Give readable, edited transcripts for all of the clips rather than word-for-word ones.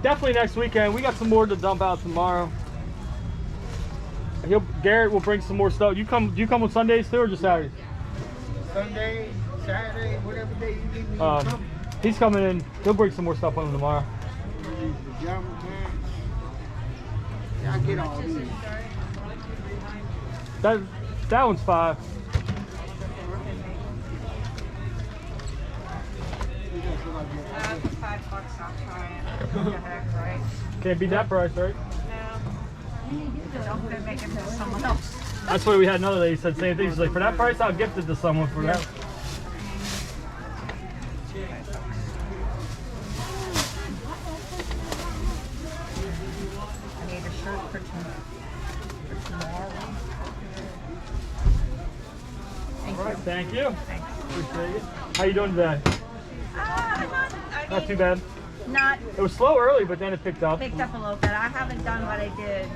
Definitely next weekend. We got some more to dump out tomorrow. Garrett will bring some more stuff. Do you come on Sundays too, or just Saturdays? Sunday, Saturday, whatever day you need me to come. He's coming in. He'll bring some more stuff on tomorrow. Yeah, I get all these. That one's $5. For $5, I'll try it. What the heck, right? Can't beat that price, right? No. Don't go make it to someone else. That's why we had another lady said the same thing. She's like, for that price, I'll gift it to someone for that. I need a shirt for tomorrow. Thank you. Thank you. Thanks. Appreciate it. How you doing today? Not too bad. Not It was slow early, but then it picked up. picked up a little bit. I haven't done what I did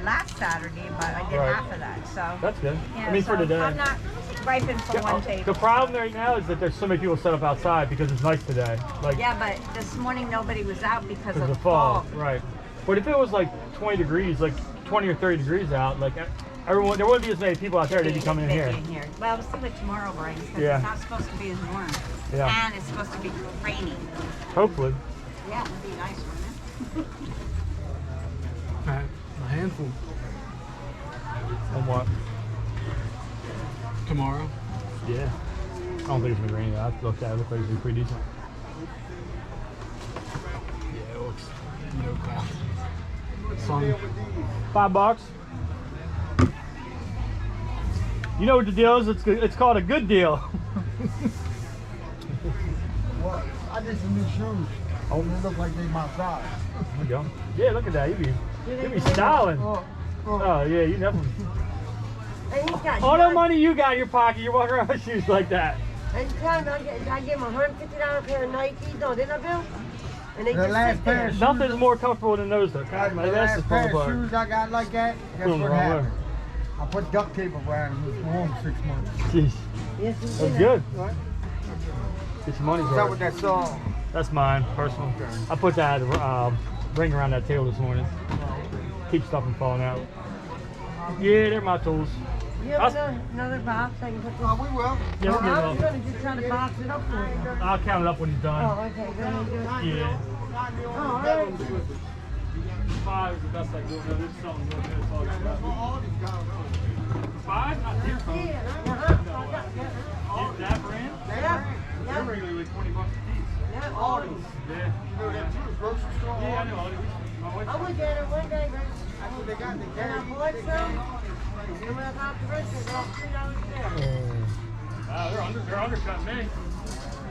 last Saturday, but I did Right. half of that. So That's good. yeah, I mean, so for today. I'm not griping for one The table. problem right now is that there's so many people set up outside because it's nice today. Like, Yeah, but this morning nobody was out because of the the fall. fog. Right. But if it was like 20 degrees, like 20 or 30 degrees out, like everyone, there wouldn't be as many people out there. They'd be coming in here. Well, we'll see what tomorrow brings because Yeah. it's not supposed to be as warm. Yeah. And it's supposed to be rainy. Hopefully. Yeah, it would be nice, wouldn't it? Alright, a handful. On what? Tomorrow. Yeah. I don't think it's gonna be raining. I looked at it. It looked like it's gonna be pretty decent. Yeah, it looks no cloud. Sun. $5. You know what the deal is? It's called a good deal. Well, I did some new shoes. Oh, they look like they my size. There you go. Yeah, look at that. You be styling. Oh yeah, you definitely. All the money you got in your pocket, you're walking around with shoes like that. Anytime I get him a $150 pair of Nikes, no, didn't I, Bill? And they The just last sit pair there. of shoes, Nothing's more comfortable than those though. God, my the ass is last falling pair of apart. shoes I got like that, guess Boom, what wrong way. happened? I put duct tape around them. It was home 6 months. Jeez, Yes, we that's did. good. What? Get your money's What's up with worth. that song? That's mine, personal. I put that ring around that table this morning. Keep stuff from falling out. Yeah, they're my tools. You have another box I can put this? Oh, we will. Yeah, we'll get it I was all. going to just try to box it up for you. I'll count it up when he's done. Oh, okay. Then you do it. Yeah. Oh, all right. 5 is the best I do. No, this is something real good. It's all good. 5? Not dear phone. Yeah, That brand? yeah. They're regularly like $20 a piece. Yeah, all these. Yeah. You know that too, grocery store. Yeah, I know. My wife. I went there one day, That's what they got. They and I carry. bought some. And when I got the rest, it was all $3 there. Wow, they're undercutting me.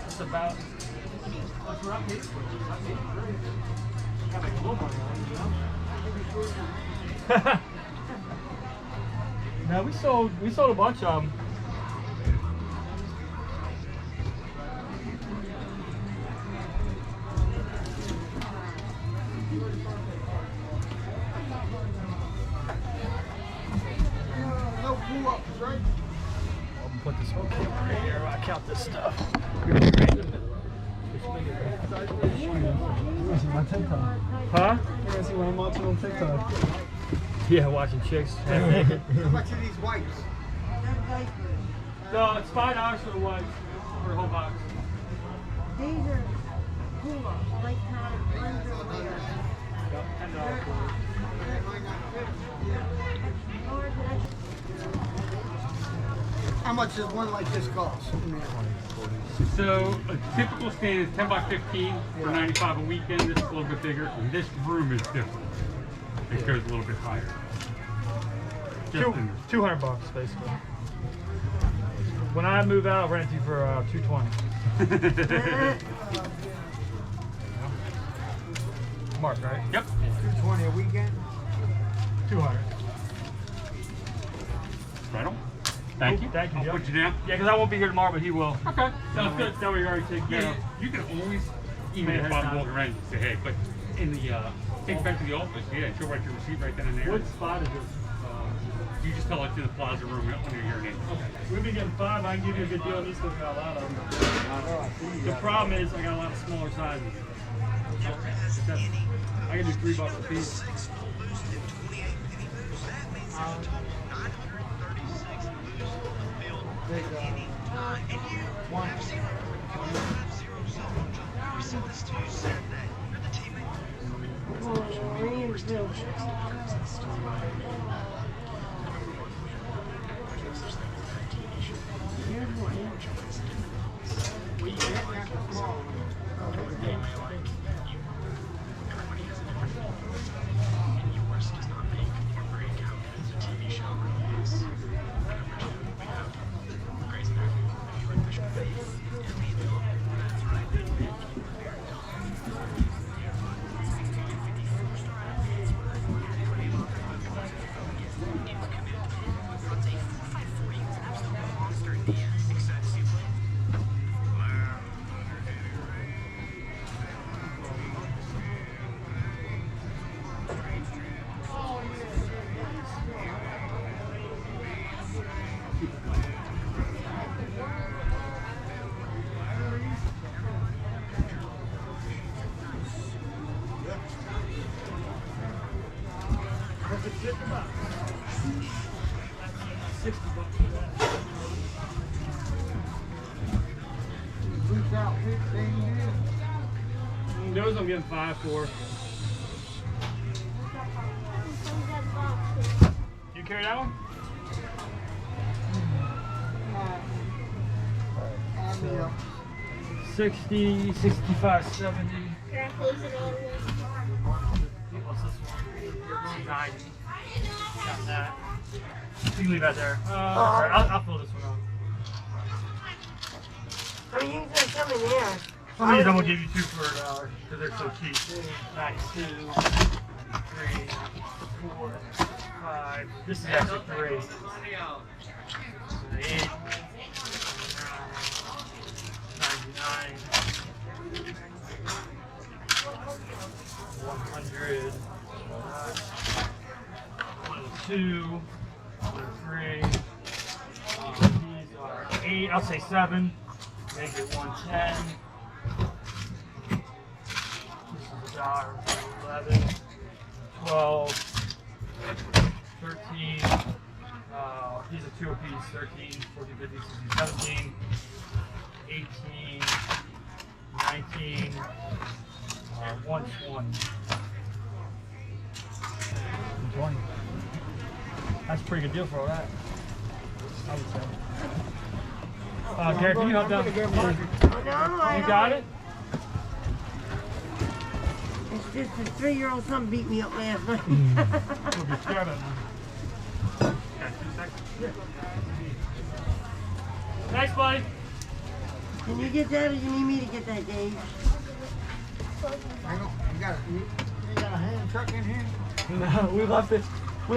That's about. That's what I'm getting for. Got like a little money on it, you know? No, we sold a bunch of them. No pull-ups, right? I'm gonna put this right here while I count this stuff. My TikTok. Huh? You guys see what I'm watching on TikTok? Yeah, watching chicks. half naked. How much are these wipes? No, it's $5 for the white, for the whole box. These are pull-ups, nighttime underwear. $10 for it. How much does one like this cost? So a typical stand is $10.15 for 95 a weekend. This is a little bit bigger. And this room is different. It goes a little bit higher. Just in this. $200 basically. When I move out, I'll rent you for $220. Mark, right? Yep. 220 a weekend? 200. Right on. Thank you. Thank you, I'll Joe. put you down. Yeah, because I won't be here tomorrow, but he will. Okay. Sounds good. That way you're already taken care Yeah, of. you can always email Ahead of Bob time. Walker around and say, hey, but in the take it back to the office, yeah, she'll write your receipt right then and there. What spot is this? You just tell it to the plaza room under your name. Okay. We've been getting 5. I can give you a good deal on these because we got a lot of them. The problem is I got a lot of smaller sizes. I can do $3 a piece. One. Those I'm getting 5 for. You carry that one? 60, 65, 70. Can I close it all the way? What's this one? 90. Got that. You can leave that there. Alright, I'll fill this one up. I mean, you can just come in here. Some of these I'm gonna give you 2 for $1 because they're so cheap. 92, 3, 4, 5. This is actually 3. 8, 99, 100, 2, 3. These are 8. I'll say 7. Make it 110. $11, 12, 13, these are 2 apiece, 13, 14, 15, 16, 17, 18, 19, 120. 120. That's a pretty good deal for all that. I would say. Garrett, can you help down? You got it? It's just a 3-year-old son beat me up last night. We'll be scared of them. Thanks, buddy. Can you get that or you need me to get that, Dave? Hang on. You got a hand truck in here? No, we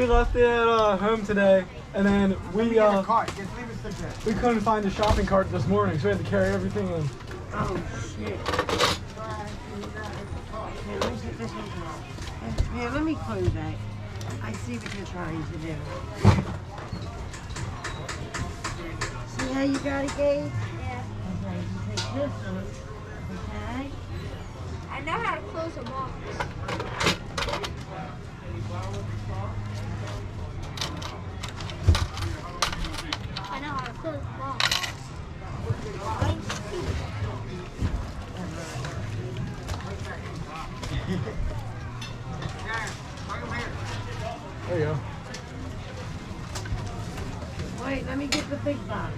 left it at home today, and then we Get a cart. Just leave it sit there. we couldn't find the shopping cart this morning, so we had to carry everything in. Oh, shit. Here, let me get this one. Here, let me close that. I see what you're trying to do. See how you got it, Gabe? Yeah. Okay, you take this one. Okay? I know how to close a box. I know how to close a box. There you go. Wait, let me get the big box.